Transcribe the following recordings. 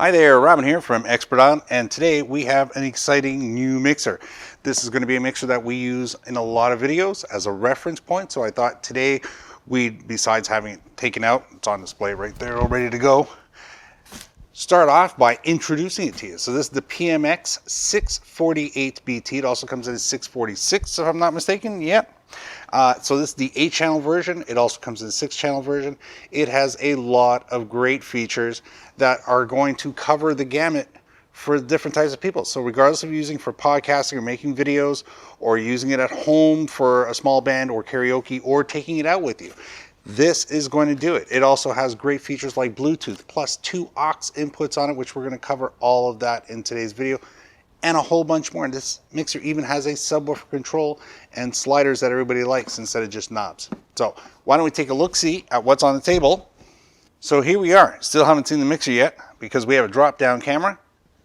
Hi there, Robin here from Exquisite, and today we have an exciting new mixer. This is going to be a mixer that we use in a lot of videos as a reference point, so I thought today besides having it taken out, it's on display right there all ready to go, start off by introducing it to you. So this is the PMX-648 BT. It also comes in a 646 if I'm not mistaken. Yep. So this is the 8-channel version. It also comes in the 6-channel version. It has a lot of great features that are going to cover the gamut for different types of people. So regardless of using for podcasting or making videos, or using it at home for a small band or karaoke, or taking it out with you, this is going to do it. It also has great features like Bluetooth plus 2 aux inputs on it, which we're going to cover all of that in today's video, and a whole bunch more. And this mixer even has a subwoofer control and sliders that everybody likes instead of just knobs. So why don't we take a look-see at what's on the table. So here we are. Still haven't seen the mixer yet because we have a drop-down camera.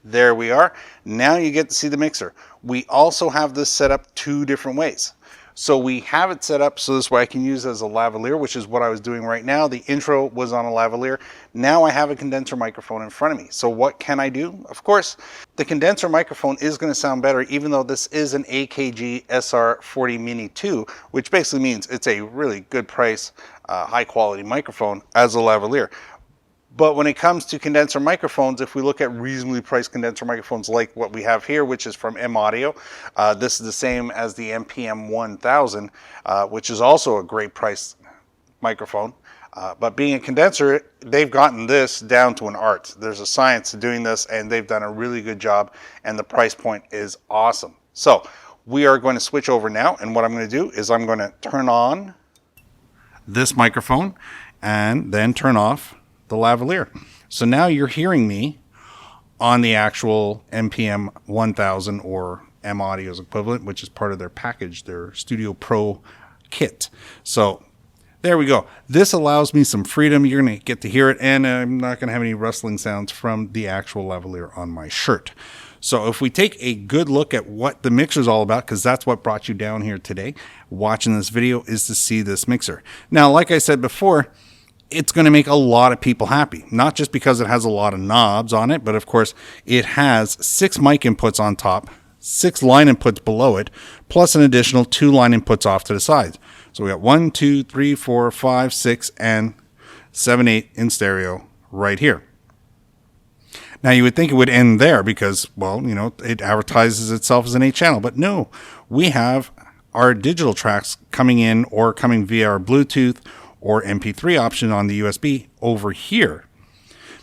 There we are. Now you get to see the mixer. We also have this set up 2 different ways. So we have it set up so this way I can use it as a lavalier, which is what I was doing right now. The intro was on a lavalier. Now I have a condenser microphone in front of me. So what can I do? Of course, the condenser microphone is going to sound better, even though this is an AKG SR40 Mini 2, which basically means it's a really good price, high quality microphone as a lavalier. But when it comes to condenser microphones, if we look at reasonably priced condenser microphones like what we have here, which is from M Audio, this is the same as the MPM 1000, which is also a great price microphone. But being a condenser, they've gotten this down to an art. There's a science to doing this, and they've done a really good job, and the price point is awesome. So we are going to switch over now, and what I'm going to do is I'm going to turn on this microphone and then turn off the lavalier. So now you're hearing me on the actual MPM 1000 or M Audio's equivalent, which is part of their package, their Studio Pro kit. So there we go. This allows me some freedom. You're going to get to hear it, and I'm not going to have any rustling sounds from the actual lavalier on my shirt. So if we take a good look at what the mixer is all about, because that's what brought you down here today, watching this video, is to see this mixer. Now, like I said before, it's going to make a lot of people happy, not just because it has a lot of knobs on it, but of course it has 6 mic inputs on top, 6 line inputs below it, plus an additional 2 line inputs off to the sides. So we got 1, 2, 3, 4, 5, 6, and 7, 8 in stereo right here. Now you would think it would end there because, well, you know, it advertises itself as an 8-channel, but no, we have our digital tracks coming in or coming via our Bluetooth or MP3 option on the USB over here.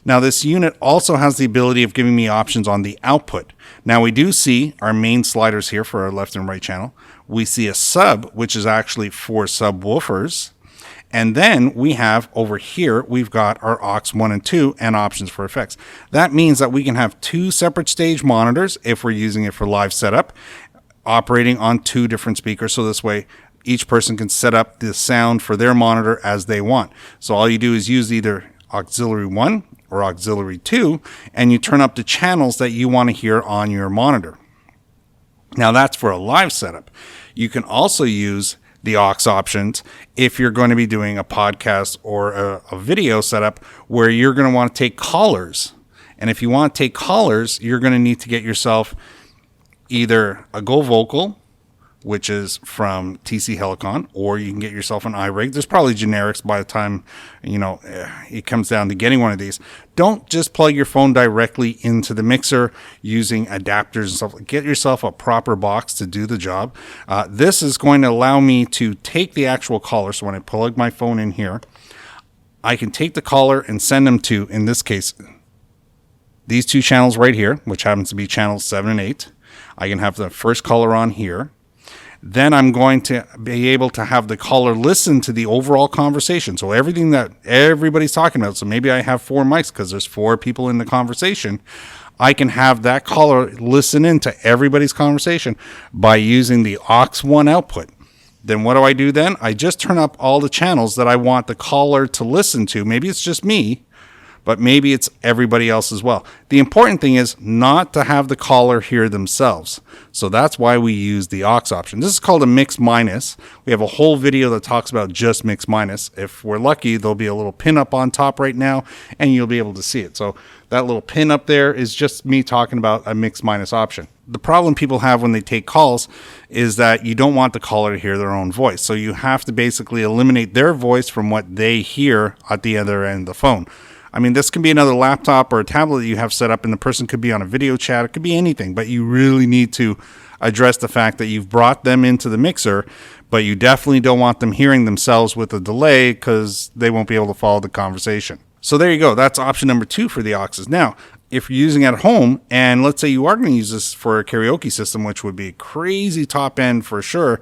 Now this unit also has the ability of giving me options on the output. Now we do see our main sliders here for our left and right channel. We see a sub, which is actually for subwoofers. And then we have over here, we've got our aux 1 and 2 and options for effects. That means that we can have 2 separate stage monitors if we're using it for live setup, operating on 2 different speakers. So this way, each person can set up the sound for their monitor as they want. So all you do is use either auxiliary 1 or auxiliary 2, and you turn up the channels that you want to hear on your monitor. Now that's for a live setup. You can also use the aux options if you're going to be doing a podcast or a video setup where you're going to want to take callers. And if you want to take callers, you're going to need to get yourself either a Go Vocal, which is from TC Helicon, or you can get yourself an iRig. There's probably generics by the time, you know, it comes down to getting one of these. Don't just plug your phone directly into the mixer using adapters and stuff. Get yourself a proper box to do the job. This is going to allow me to take the actual caller. So when I plug my phone in here, I can take the caller and send them to, in this case, these 2 channels right here, which happens to be channels 7 and 8. I can have the first caller on here. Then I'm going to be able to have the caller listen to the overall conversation. So everything that everybody's talking about. So maybe I have 4 mics because there's 4 people in the conversation. I can have that caller listen into everybody's conversation by using the aux 1 output. Then what do I do then? I just turn up all the channels that I want the caller to listen to. Maybe it's just me, but maybe it's everybody else as well. The important thing is not to have the caller hear themselves. So that's why we use the aux option. This is called a mix minus. We have a whole video that talks about just mix minus. If we're lucky, there'll be a little pin up on top right now and you'll be able to see it. So that little pin up there is just me talking about a mix minus option. The problem people have when they take calls is that you don't want the caller to hear their own voice. So you have to basically eliminate their voice from what they hear at the other end of the phone. I mean, this can be another laptop or a tablet that you have set up, and the person could be on a video chat. It could be anything, but you really need to address the fact that you've brought them into the mixer, but you definitely don't want them hearing themselves with a delay because they won't be able to follow the conversation. So there you go. That's option number 2 for the auxes. Now, if you're using it at home, and let's say you are going to use this for a karaoke system, which would be crazy top end for sure,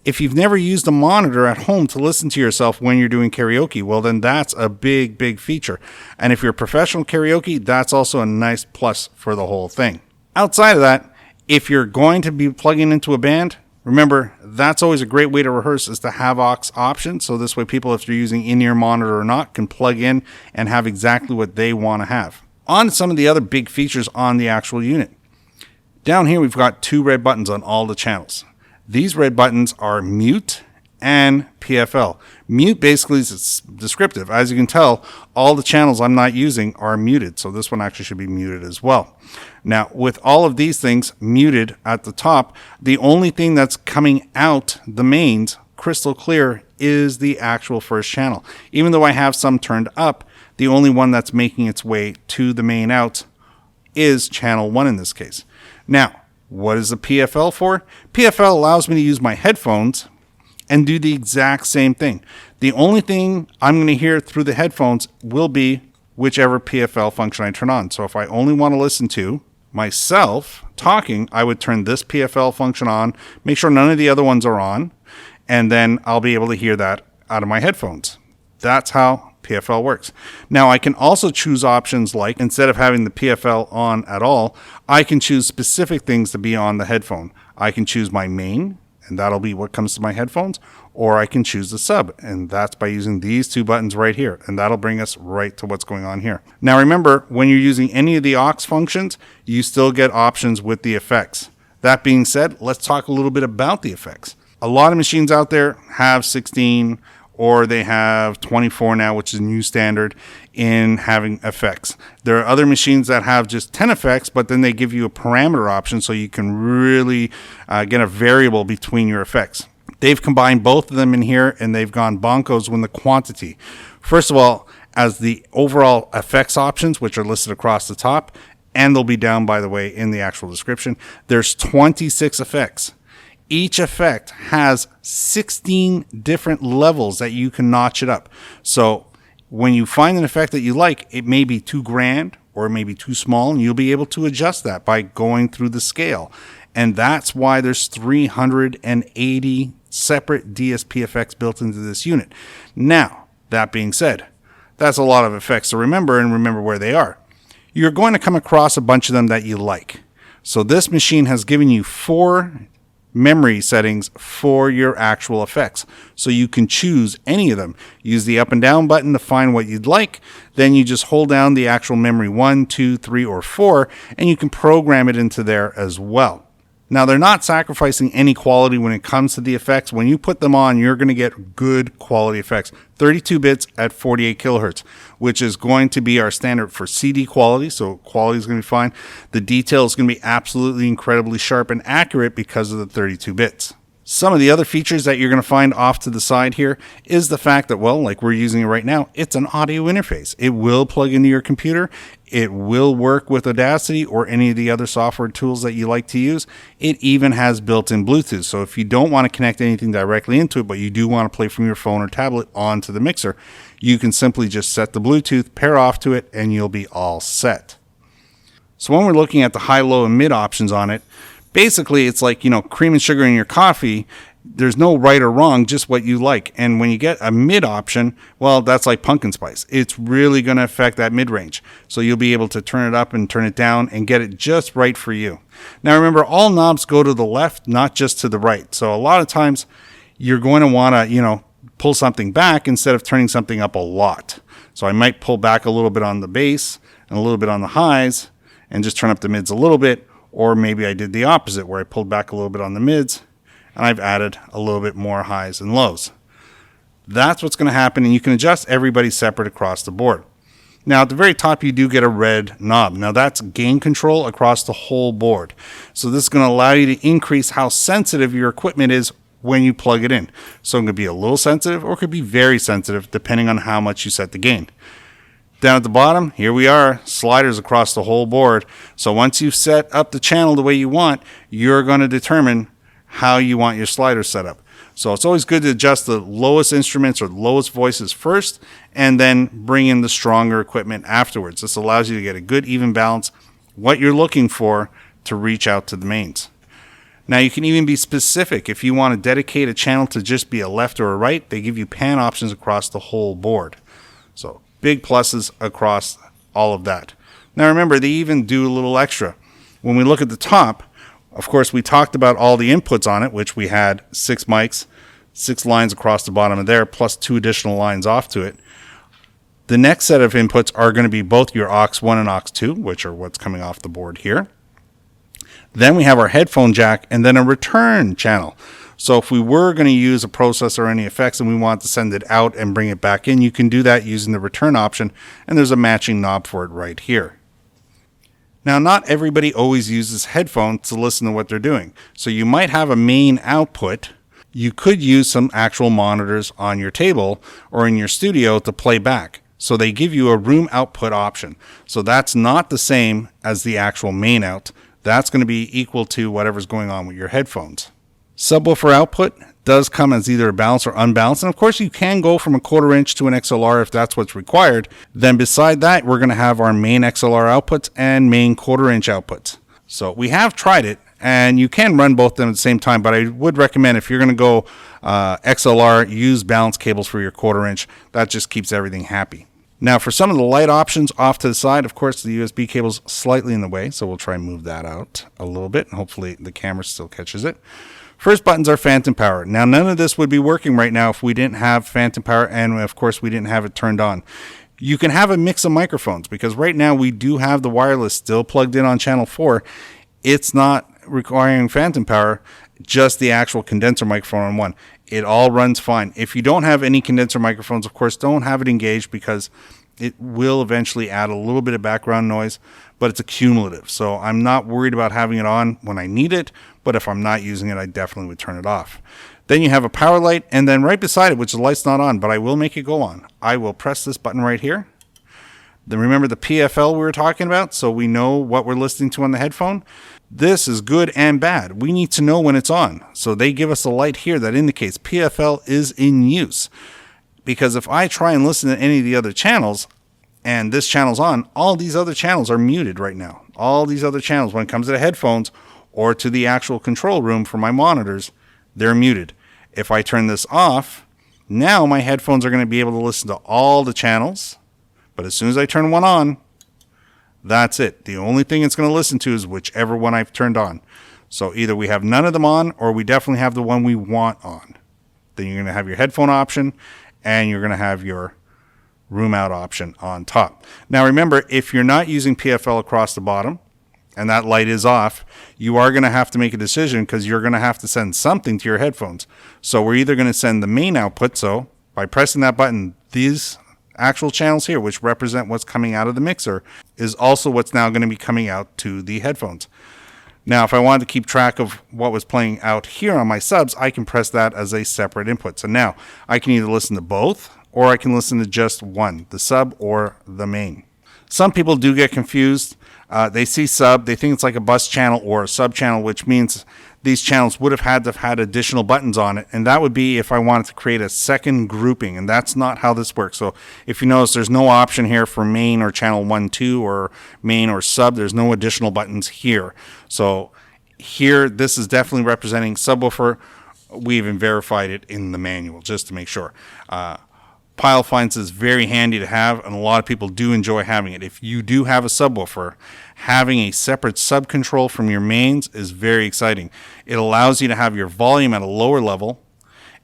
if you've never used a monitor at home to listen to yourself when you're doing karaoke, well, then that's a big, big feature. And if you're a professional karaoke, that's also a nice plus for the whole thing. Outside of that, if you're going to be plugging into a band, remember, that's always a great way to rehearse is to have aux options. So this way people, if they're using in-ear monitor or not, can plug in and have exactly what they want to have. On to some of the other big features on the actual unit. Down here, we've got 2 red buttons on all the channels. These red buttons are mute and Pfl. Mute basically is descriptive. As you can tell, all the channels I'm not using are muted. So this one actually should be muted as well. Now, with all of these things muted at the top, the only thing that's coming out the mains crystal clear is the actual first channel. Even though I have some turned up, the only one that's making its way to the main out is channel 1 in this case. Now, what is the Pfl for? Pfl allows me to use my headphones and do the exact same thing. The only thing I'm going to hear through the headphones will be whichever Pfl function I turn on. So if I only want to listen to myself talking, I would turn this Pfl function on, make sure none of the other ones are on, and then I'll be able to hear that out of my headphones. That's how Pfl works. Now, I can also choose options like, instead of having the Pfl on at all, I can choose specific things to be on the headphone. I can choose my main, and that'll be what comes to my headphones, or I can choose the sub, and that's by using these 2 buttons right here, and that'll bring us right to what's going on here. Now, remember, when you're using any of the aux functions, you still get options with the effects. That being said, let's talk a little bit about the effects. A lot of machines out there have 16 or they have 24 now, which is a new standard in having effects. There are other machines that have just 10 effects, but then they give you a parameter option so you can really get a variable between your effects. They've combined both of them in here, and they've gone bonkos with the quantity. First of all, as the overall effects options, which are listed across the top, and they'll be down, by the way, in the actual description, there's 26 effects. Each effect has 16 different levels that you can notch it up. So when you find an effect that you like, it may be too grand or it may be too small, and you'll be able to adjust that by going through the scale. And that's why there's 380 separate DSP effects built into this unit. Now, that being said, that's a lot of effects to remember, and remember where they are. You're going to come across a bunch of them that you like. So this machine has given you 4 memory settings for your actual effects. So you can choose any of them. Use the up and down button to find what you'd like. Then you just hold down the actual memory 1, 2, 3, or 4, and you can program it into there as well. Now, they're not sacrificing any quality when it comes to the effects. When you put them on, you're going to get good quality effects. 32 bits at 48 kilohertz, which is going to be our standard for CD quality. So quality is going to be fine. The detail is going to be absolutely incredibly sharp and accurate because of the 32 bits. Some of the other features that you're going to find off to the side here is the fact that, well, like we're using it right now, it's an audio interface. It will plug into your computer. It will work with Audacity or any of the other software tools that you like to use. It even has built-in Bluetooth. So if you don't want to connect anything directly into it, but you do want to play from your phone or tablet onto the mixer, you can simply just set the Bluetooth, pair off to it, and you'll be all set. So when we're looking at the high, low, and mid options on it, basically, it's like, cream and sugar in your coffee. There's no right or wrong, just what you like. And when you get a mid option, well, that's like pumpkin spice. It's really going to affect that mid range. So you'll be able to turn it up and turn it down and get it just right for you. Now, remember, all knobs go to the left, not just to the right. So a lot of times you're going to want to, pull something back instead of turning something up a lot. So I might pull back a little bit on the bass and a little bit on the highs and just turn up the mids a little bit. Or maybe I did the opposite where I pulled back a little bit on the mids and I've added a little bit more highs and lows. That's what's going to happen, and you can adjust everybody separate across the board. Now, at the very top, you do get a red knob. Now, that's gain control across the whole board. So this is going to allow you to increase how sensitive your equipment is when you plug it in. So it could be a little sensitive or it could be very sensitive depending on how much you set the gain. Down at the bottom, here we are, sliders across the whole board. So once you've set up the channel the way you want, you're going to determine how you want your slider set up. So it's always good to adjust the lowest instruments or lowest voices first and then bring in the stronger equipment afterwards. This allows you to get a good even balance, what you're looking for to reach out to the mains. Now you can even be specific. If you want to dedicate a channel to just be a left or a right, they give you pan options across the whole board. So big pluses across all of that. Now remember, they even do a little extra. When we look at the top, of course, we talked about all the inputs on it, which we had 6 mics, 6 lines across the bottom of there, plus 2 additional lines off to it. The next set of inputs are going to be both your aux1 and aux2, which are what's coming off the board here. Then we have our headphone jack and then a return channel. So if we were going to use a processor or any effects and we want to send it out and bring it back in, you can do that using the return option, and there's a matching knob for it right here. Now, not everybody always uses headphones to listen to what they're doing. So you might have a main output. You could use some actual monitors on your table or in your studio to play back. So they give you a room output option. So that's not the same as the actual main out. That's going to be equal to whatever's going on with your headphones. Subwoofer output does come as either balanced or unbalanced. And of course, you can go from a 1/4 inch to an XLR if that's what's required. Then beside that, we're going to have our main XLR outputs and main 1/4 inch outputs. So we have tried it, and you can run both of them at the same time. But I would recommend if you're going to go XLR, use balance cables for your 1/4 inch. That just keeps everything happy. Now, for some of the light options off to the side, of course, the USB cable's slightly in the way. So we'll try and move that out a little bit. And hopefully the camera still catches it. First buttons are phantom power. Now, none of this would be working right now if we didn't have phantom power, and of course we didn't have it turned on. You can have a mix of microphones because right now we do have the wireless still plugged in on channel 4. It's not requiring phantom power, just the actual condenser microphone on one. It all runs fine. If you don't have any condenser microphones, of course, don't have it engaged because it will eventually add a little bit of background noise, but it's accumulative. So I'm not worried about having it on when I need it, but if I'm not using it, I definitely would turn it off. Then you have a power light, and then right beside it, which the light's not on, but I will make it go on. I will press this button right here. Then remember the PFL we were talking about, so we know what we're listening to on the headphone. This is good and bad. We need to know when it's on. So they give us a light here that indicates PFL is in use. Because if I try and listen to any of the other channels, and this channel's on, all these other channels are muted right now. All these other channels, when it comes to the headphones or to the actual control room for my monitors, they're muted. If I turn this off, now my headphones are going to be able to listen to all the channels. But as soon as I turn one on, that's it. The only thing it's going to listen to is whichever one I've turned on. So either we have none of them on, or we definitely have the one we want on. Then you're going to have your headphone option, and you're going to have your room out option on top. Now remember, if you're not using PFL across the bottom, and that light is off, you are going to have to make a decision because you're going to have to send something to your headphones. So we're either going to send the main output, so by pressing that button, these actual channels here, which represent what's coming out of the mixer, is also what's now going to be coming out to the headphones. Now, if I wanted to keep track of what was playing out here on my subs, I can press that as a separate input. So now I can either listen to both, or I can listen to just one, the sub or the main. Some people do get confused. They see sub, they think it's like a bus channel or a sub channel, which means these channels would have had additional buttons on it. And that would be if I wanted to create a second grouping. And that's not how this works. So if you notice, there's no option here for main or channel 1, 2 or main or sub. There's no additional buttons here. So here, this is definitely representing subwoofer. We even verified it in the manual just to make sure. Pyle finds this very handy to have, and a lot of people do enjoy having it. If you do have a subwoofer, having a separate sub control from your mains is very exciting. It allows you to have your volume at a lower level,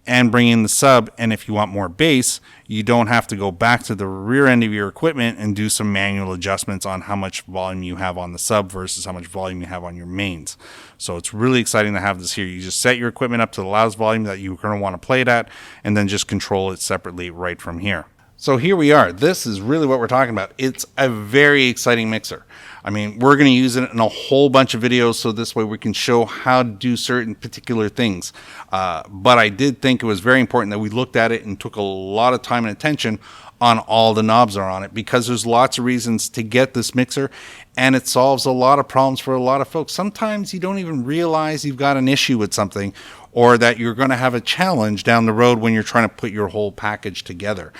and bring in the sub. And if you want more bass, you don't have to go back to the rear end of your equipment and do some manual adjustments on how much volume you have on the sub versus how much volume you have on your mains. So it's really exciting to have this here. You just set your equipment up to the loudest volume that you're going to want to play it at, and then just control it separately right from here. So here we are. This is really what we're talking about. It's a very exciting mixer. I mean, we're going to use it in a whole bunch of videos, so this way we can show how to do certain particular things. But I did think it was very important that we looked at it and took a lot of time and attention on all the knobs that are on it, because there's lots of reasons to get this mixer, and it solves a lot of problems for a lot of folks. Sometimes you don't even realize you've got an issue with something, or that you're going to have a challenge down the road when you're trying to put your whole package together.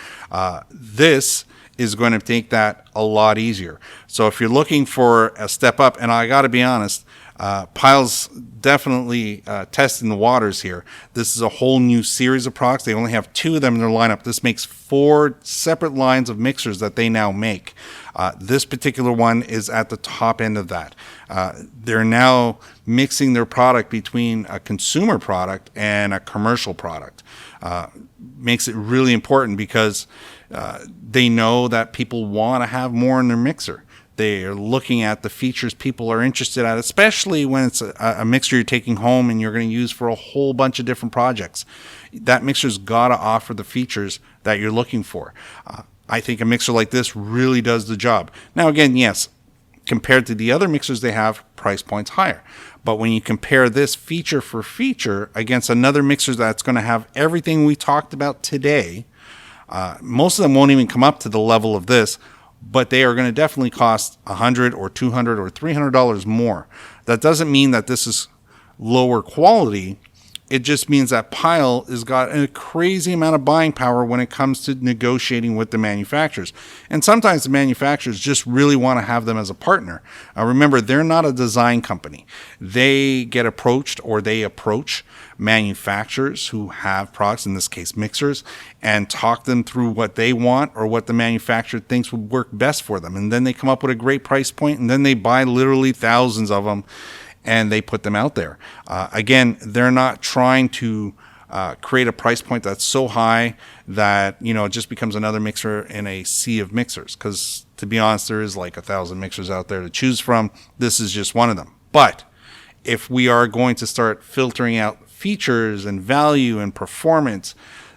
This is going to make that a lot easier. So if you're looking for a step up, and I got to be honest, Pfl's definitely testing the waters here. This is a whole new series of products. They only have 2 of them in their lineup. This makes 4 separate lines of mixers that they now make. This particular one is at the top end of that. They're now mixing their product between a consumer product and a commercial product. Makes it really important because they know that people want to have more in their mixer. They are looking at the features people are interested at, especially when it's a mixer you're taking home and you're going to use for a whole bunch of different projects. That mixer's got to offer the features that you're looking for. I think a mixer like this really does the job. Now, again, yes, compared to the other mixers they have, price point's higher. But when you compare this feature for feature against another mixer that's going to have everything we talked about today, most of them won't even come up to the level of this, but they are going to definitely cost $100 or $200 or $300 more. That doesn't mean that this is lower quality. It just means that Pfl has got a crazy amount of buying power when it comes to negotiating with the manufacturers. And sometimes the manufacturers just really want to have them as a partner. Remember, they're not a design company. They get approached, or they approach manufacturers who have products, in this case mixers, and talk them through what they want or what the manufacturer thinks would work best for them. And then they come up with a great price point, and then they buy literally thousands of them and they put them out there. Again, they're not trying to create a price point that's so high that, you know, it just becomes another mixer in a sea of mixers. Because to be honest, there is like 1,000 mixers out there to choose from. This is just one of them. But if we are going to start filtering out features and value and performance,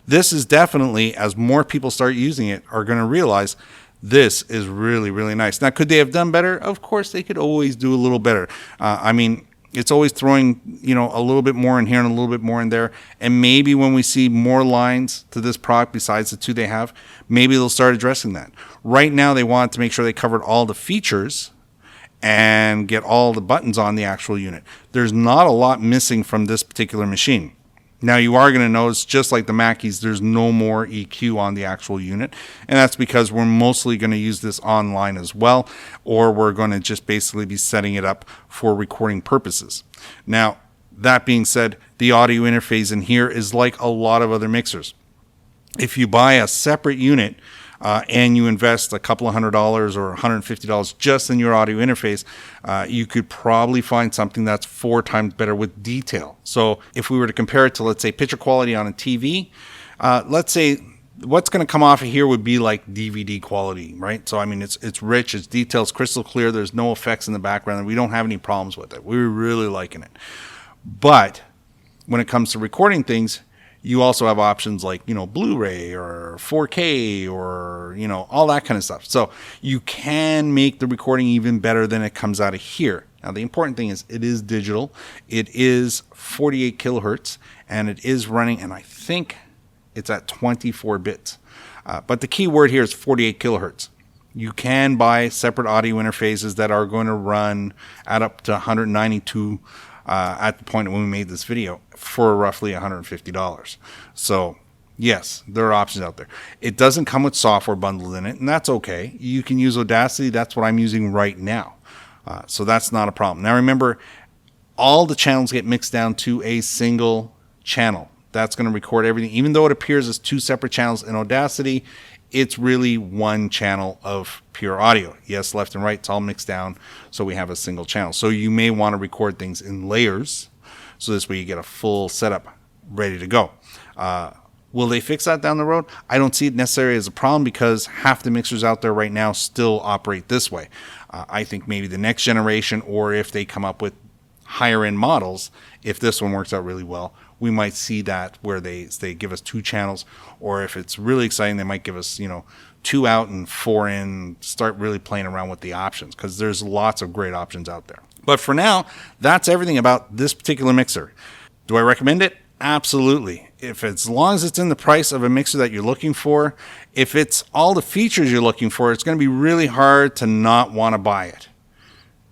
this is definitely, as more people start using it, are going to realize this is really, really nice. Now, could they have done better? Of course, they could always do a little better. I mean, it's always throwing, you know, a little bit more in here and a little bit more in there. And maybe when we see more lines to this product besides the 2 they have, maybe they'll start addressing that. Right now, they want to make sure they covered all the features and get all the buttons on the actual unit. There's not a lot missing from this particular machine. Now, you are going to notice, just like the Mackeys, there's no more EQ on the actual unit. And that's because we're mostly going to use this online as well, or we're going to just basically be setting it up for recording purposes. Now, that being said, the audio interface in here is like a lot of other mixers. If you buy a separate unit, and you invest a couple of $100 or $150 just in your audio interface, you could probably find something that's 4 times better with detail. So if we were to compare it to, let's say, picture quality on a TV, let's say what's going to come off of here would be like DVD quality, right? So I mean, it's rich, it's detailed, it's crystal clear, there's no effects in the background, and we don't have any problems with it. We're really liking it. But when it comes to recording things, you also have options like, you know, Blu-ray or 4K or, you know, all that kind of stuff. So you can make the recording even better than it comes out of here. Now, the important thing is it is digital. It is 48 kilohertz, and it is running, and I think it's at 24 bits. But the key word here is 48 kilohertz. You can buy separate audio interfaces that are going to run at up to 192 at the point when we made this video for roughly $150. So yes, there are options out there. It doesn't come with software bundled in it, and that's okay. You can use Audacity. That's what I'm using right now. So that's not a problem. Now remember, all the channels get mixed down to a single channel. That's going to record everything. Even though it appears as 2 separate channels in Audacity, it's really 1 channel of pure audio. Yes, left and right, it's all mixed down, so we have a single channel. So you may want to record things in layers, so this way you get a full setup ready to go. Will they fix that down the road? I don't see it necessarily as a problem because half the mixers out there right now still operate this way. I think maybe the next generation, or if they come up with higher end models, if this one works out really well, we might see that where they give us 2 channels, or if it's really exciting, they might give us, 2 out and 4 in, start really playing around with the options, because there's lots of great options out there. But for now, that's everything about this particular mixer. Do I recommend it? Absolutely. If as long as it's in the price of a mixer that you're looking for, if it's all the features you're looking for, it's going to be really hard to not want to buy it,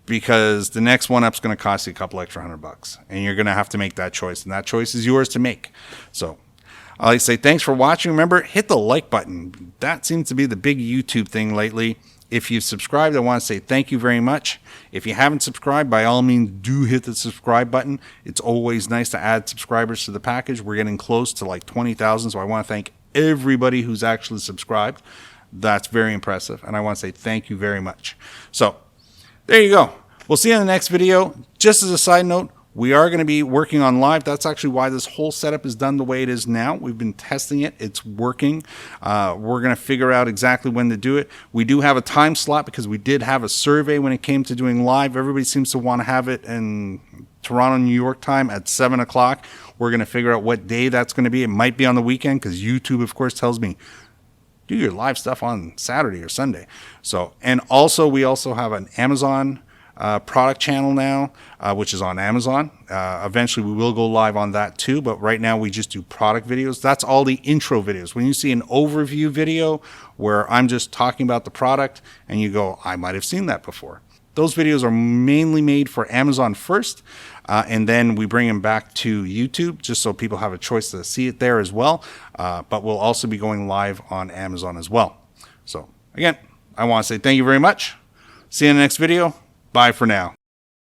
because the next one up's going to cost you a couple extra $100, and you're going to have to make that choice, and that choice is yours to make. So I like to say thanks for watching. Remember, hit the like button. That seems to be the big YouTube thing lately. If you've subscribed, I want to say thank you very much. If you haven't subscribed, by all means, do hit the subscribe button. It's always nice to add subscribers to the package. We're getting close to like 20,000, so I want to thank everybody who's actually subscribed. That's very impressive, and I want to say thank you very much. So there you go. We'll see you in the next video. Just as a side note, we are going to be working on live. That's actually why this whole setup is done the way it is now. We've been testing it. It's working. We're going to figure out exactly when to do it. We do have a time slot because we did have a survey when it came to doing live. Everybody seems to want to have it in Toronto, New York time at 7 o'clock. We're going to figure out what day that's going to be. It might be on the weekend because YouTube, of course, tells me do your live stuff on Saturday or Sunday. So, and also we also have an Amazon product channel now, which is on Amazon. Eventually we will go live on that too, but right now we just do product videos. That's all the intro videos. When you see an overview video where I'm just talking about the product and you go, I might have seen that before. Those videos are mainly made for Amazon first, and then we bring them back to YouTube just so people have a choice to see it there as well. But we'll also be going live on Amazon as well. So again, I want to say thank you very much. See you in the next video. Bye for now.